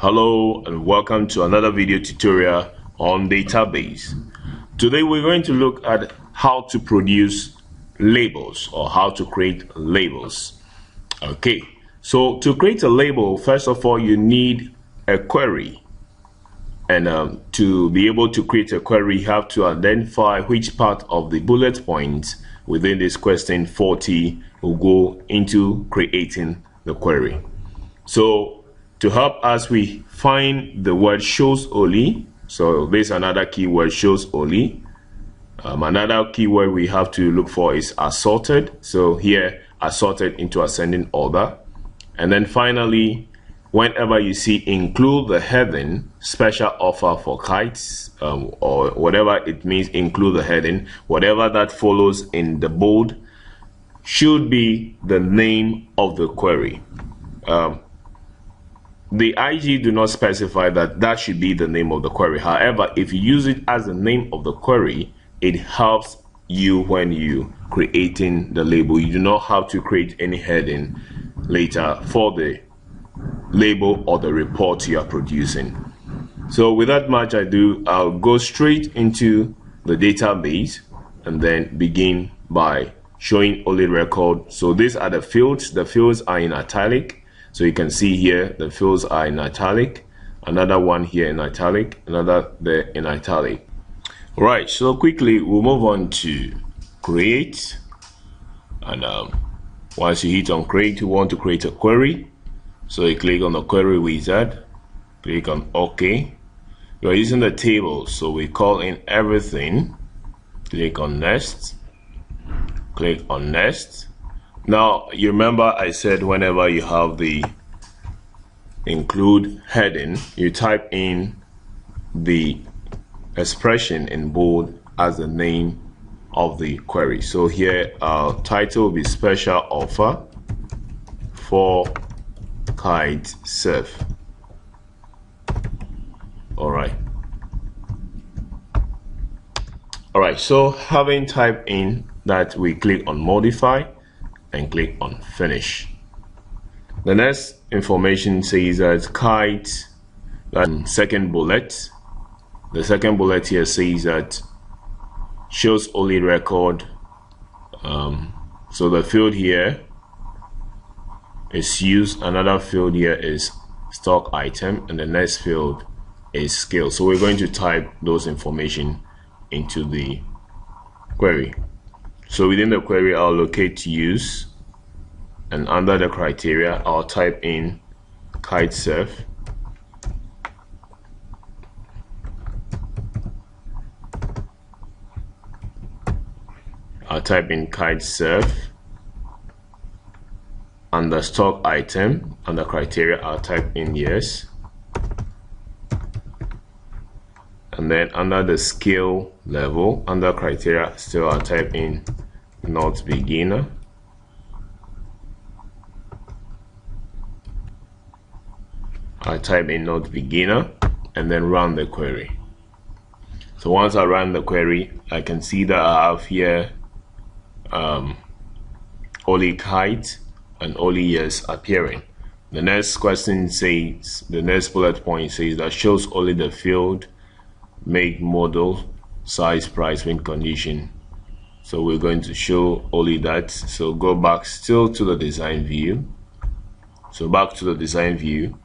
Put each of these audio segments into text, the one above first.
Hello and welcome to another video tutorial on database. Today we're going to look at how to produce labels or how to create labels. Okay, so to create a label, first of all you need a query, and to be able to create a query you have to identify which part of the bullet points within this question 40 will go into creating the query. So to help us, we find the word shows only. So this is another keyword, shows only. Another keyword we have to look for is assorted. So here, assorted into ascending order. And then finally, whenever you see include the heading, special offer for kites, or whatever it means, include the heading, whatever that follows in the bold should be the name of the query. The IG do not specify that should be the name of the query. However, if you use it as the name of the query, it helps you when you creating the label. You do not have to create any heading later for the label or the report you are producing. So without much ado, I'll go straight into the database and then begin by showing only record. So these are the fields. The fields are in italic. So you can see here the fields are in italic, another one here in italic, another there in italic. All right, so quickly we'll move on to create, and once you hit on create, you want to create a query. So you click on the query wizard, click on OK. You're using the table, so we call in everything, click on next, click on next. Now you remember I said whenever you have the include heading, you type in the expression in bold as the name of the query. So here our title will be special offer for kite surf. All right, so having typed in that, we click on modify and click on finish. The next information says that kite, second bullet. The second bullet here says that shows only record. So the field here is used, another field here is stock item, and the next field is scale. So we're going to type those information into the query. So within the query, I'll locate use, and under the criteria, I'll type in kite surf. I'll type in kite surf. Under stock item, under criteria, I'll type in yes. And then under the skill level, under criteria, still I'll type in not beginner. I type in not beginner and then run the query. So once I run the query, I can see that I have here only kite and only yes appearing. The next question says, the next bullet point says that shows only the field, make, model, size, price, win condition. So we're going to show only that. So go back still to the design view. So back to the design view,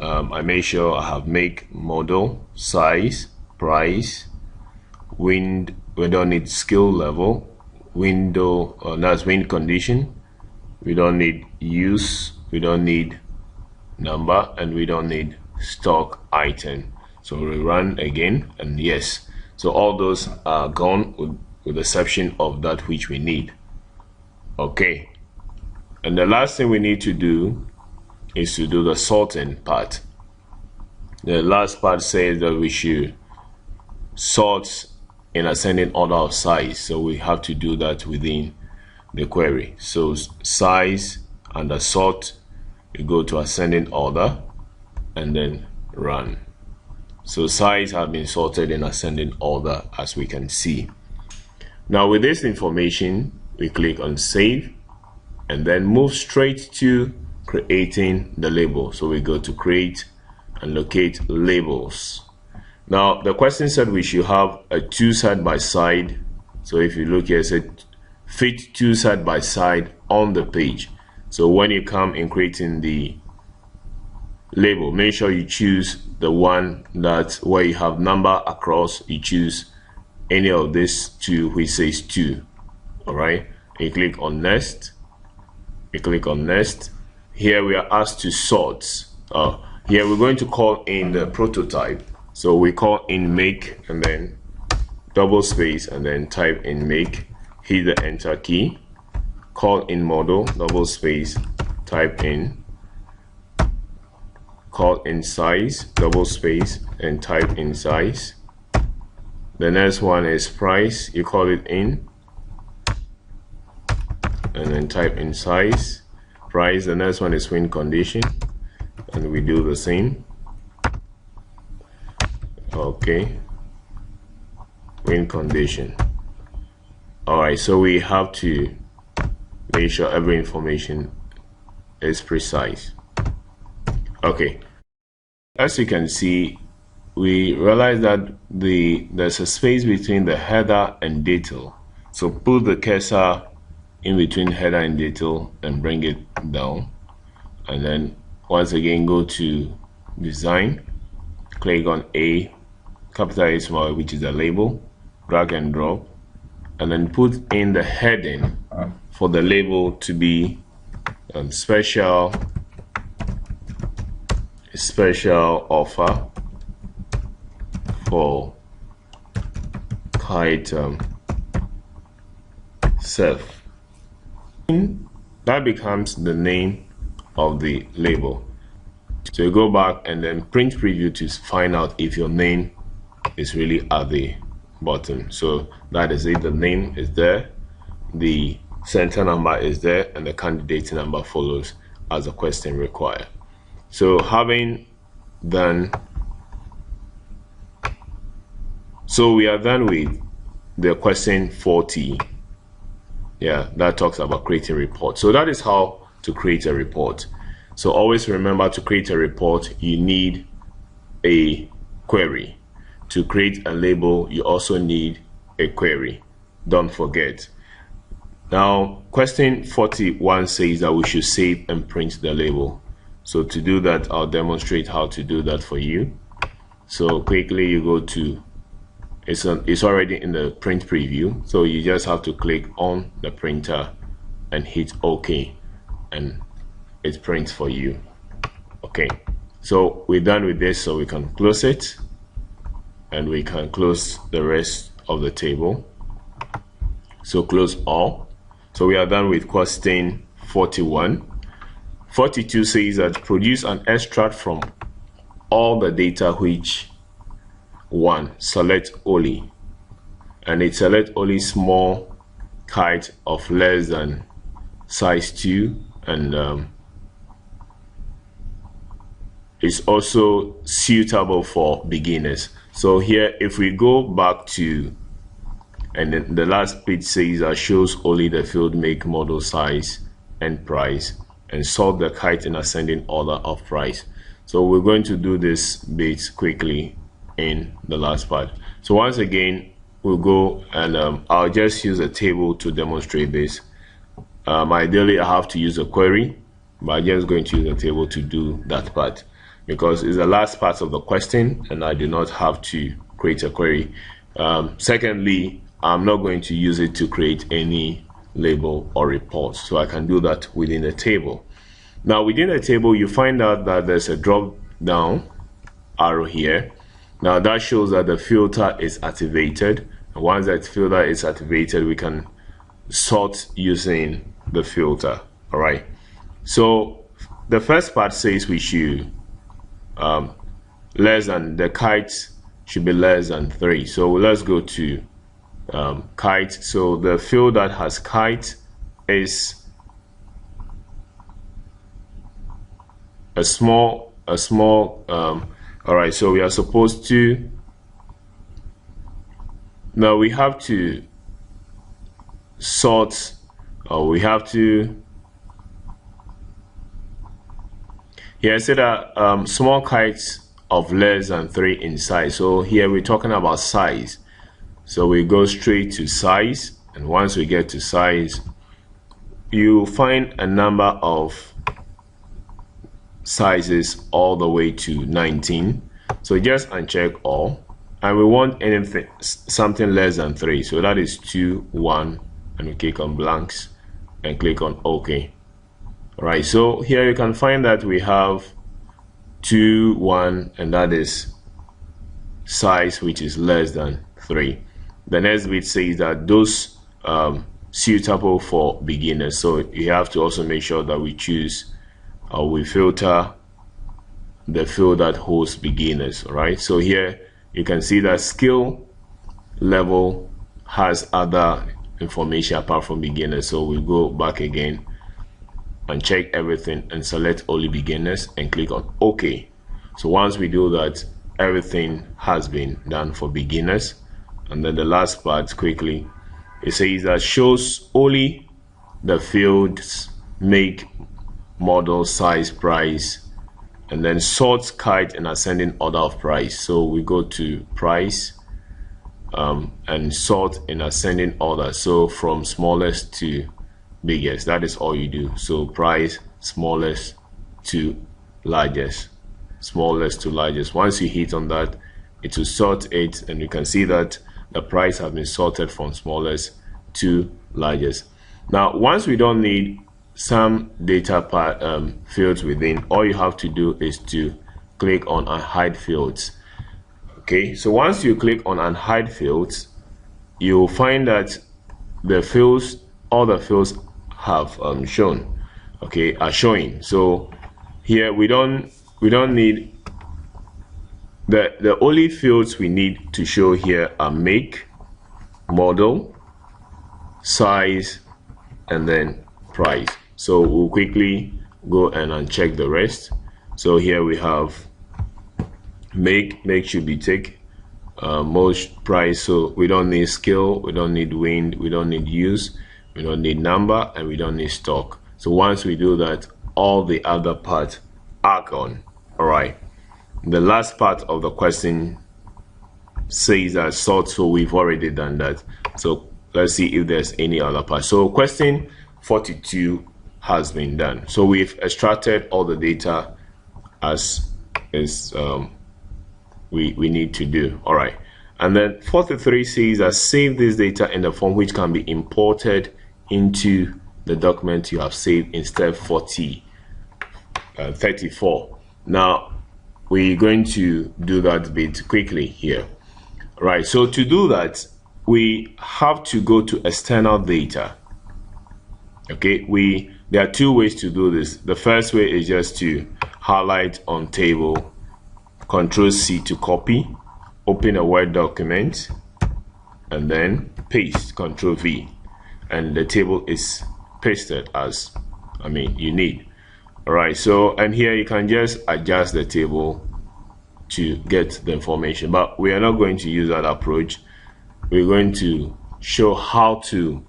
I make sure I have make, model, size, price, wind. We don't need skill level, window, that's wind condition. We don't need use, we don't need number, and we don't need stock item. So we run again, and yes, so all those are gone with the exception of that which we need. Okay, and the last thing we need to do is to do the sorting part. The last part says that we should sort in ascending order of size, so we have to do that within the query. So size under sort, you go to ascending order and then run. So size has been sorted in ascending order, as we can see. Now with this information, we click on save and then move straight to creating the label. So we go to create and locate labels. Now the question said we should have a 2 side by side. So if you look here, it said fit 2 side by side on the page. So when you come in creating the label, make sure you choose the one that where you have number across. You choose any of these two which says 2. All right, you click on next. You click on next. Here we are asked to sort. Here we're going to call in the prototype. So we call in make and then double space and then type in make, hit the enter key, call in model, double space, type in, call in size, double space and type in size. The next one is price, you call it in and then type in size, price. The next one is win condition and we do the same. Okay, win condition. Alright, so we have to make sure every information is precise. Okay, as you can see, we realize that there's a space between the header and detail. So put the cursor in between header and detail and bring it down, and then once again go to design, click on A, capital A small, which is the label, drag and drop, and then put in the heading for the label to be special offer for kite surf. That becomes the name of the label. So you go back and then print preview to find out if your name is really at the bottom. So that is it, the name is there, the center number is there, and the candidate number follows as the question requires. So having done, so we are done with the question 40. Yeah, that talks about creating report. So that is how to create a report. So always remember, to create a report you need a query. To create a label you also need a query. Don't forget. Now question 41 says that we should save and print the label. So to do that, I'll demonstrate how to do that for you. So quickly you go to, it's already in the print preview, so you just have to click on the printer and hit OK, and it prints for you. Okay, so we're done with this, so we can close it and we can close the rest of the table. So close all. So we are done with question 41. 42 says that produce an extract from all the data which one select only, and it select only small kite of less than size 2, and it's also suitable for beginners. So here if we go back to, and then the last page says that shows only the field, make, model, size and price, and sort the kite in ascending order of price. So we're going to do this bit quickly in the last part. So once again we'll go and I'll just use a table to demonstrate this. Ideally I have to use a query, but I'm just going to use a table to do that part because it's the last part of the question and I do not have to create a query. Secondly, I'm not going to use it to create any label or report, so I can do that within a table. Now within a table you find out that there's a drop down arrow here. Now that shows that the filter is activated, and once that filter is activated we can sort using the filter. All right, so the first part says we should less than, the kite should be less than 3. So let's go to kite. So the field that has kite is a small all right, so we are supposed to, now we have to sort, or we have to, here I said that small kites of less than 3 in size. So here we're talking about size. So we go straight to size, and once we get to size, you find a number of sizes all the way to 19. So just uncheck all, and we want anything, something less than 3. So that is 2, 1, and we click on blanks and click on OK. All right, so here you can find that we have 2, 1, and that is size which is less than 3. The next bit says that those suitable for beginners. So you have to also make sure that we choose we filter the field that holds beginners. All right, so here you can see that skill level has other information apart from beginners. So we go back again and check everything and select only beginners and click on OK. So once we do that, everything has been done for beginners. And then the last part quickly, it says that shows only the fields make, model, size, price, and then sort, kite, and ascending order of price. So we go to price and sort in ascending order. So from smallest to biggest, that is all you do. So price, smallest to largest, smallest to largest. Once you hit on that, it will sort it, and you can see that the price has been sorted from smallest to largest. Now, once we don't need some data fields within, all you have to do is to click on hide fields. Okay, so once you click on unhide fields, you'll find that the fields, all the fields have shown, okay, are showing. So here we don't need the only fields we need to show here are make, model, size, and then price. So we'll quickly go and uncheck the rest. So here we have make should be tick, most price. So we don't need skill, we don't need wind, we don't need use, we don't need number, and we don't need stock. So once we do that, all the other parts are gone. All right, the last part of the question says that sort, so we've already done that. So let's see if there's any other part. So question 42 has been done. So we've extracted all the data as is we need to do. All right, and then 43 says that save this data in the form which can be imported into the document you have saved in step 34. Now we're going to do that bit quickly here. All right, so to do that, we have to go to external data. Okay, there are two ways to do this. The first way is just to highlight on table, Control-C to copy, open a Word document, and then paste, Control-V, and the table is pasted as you need. All right, so and here you can just adjust the table to get the information, but we are not going to use that approach. We're going to show how to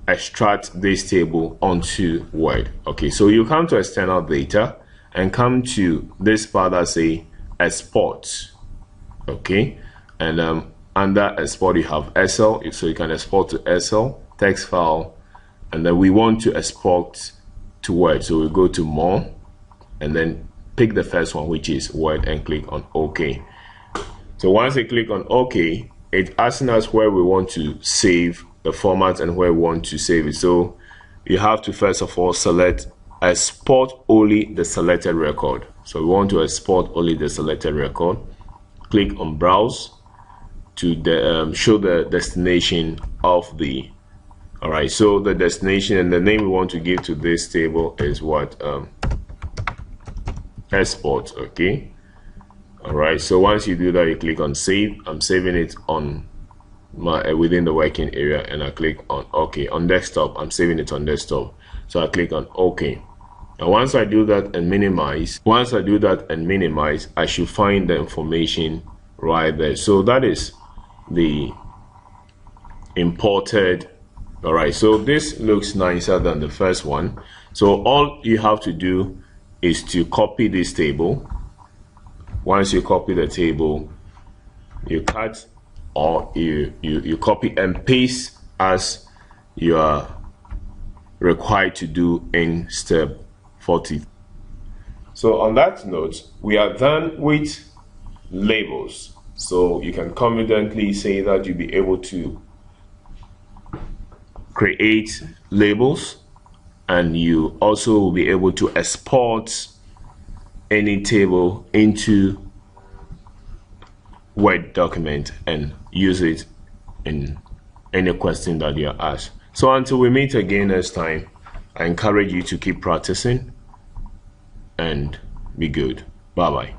extract this table onto Word. Okay, so you come to external data and come to this part that say export. Okay, and under export you have SL, so you can export to SL, text file, and then we want to export to Word. So we go to more and then pick the first one, which is Word, and click on OK. So once you click on OK, it's asking us where we want to save the format and where we want to save it. So you have to first of all select export only the selected record. So we want to export only the selected record. Click on browse to show the destination of the. All right, so the destination and the name we want to give to this table is what? Export. Okay. All right, so once you do that, you click on save. I'm saving it on my within the working area, and I click on OK. On desktop, I'm saving it on desktop, so I click on OK. Now once I do that and minimize, I should find the information right there. So that is the imported. All right, so this looks nicer than the first one. So all you have to do is to copy this table Once you copy the table, you cut or you copy and paste as you are required to do in step 40. So on that note, we are done with labels. So you can confidently say that you'll be able to create labels, and you also will be able to export any table into Word document and use it in any question that you are asked. So until we meet again next time, I encourage you to keep practicing and be good. Bye bye.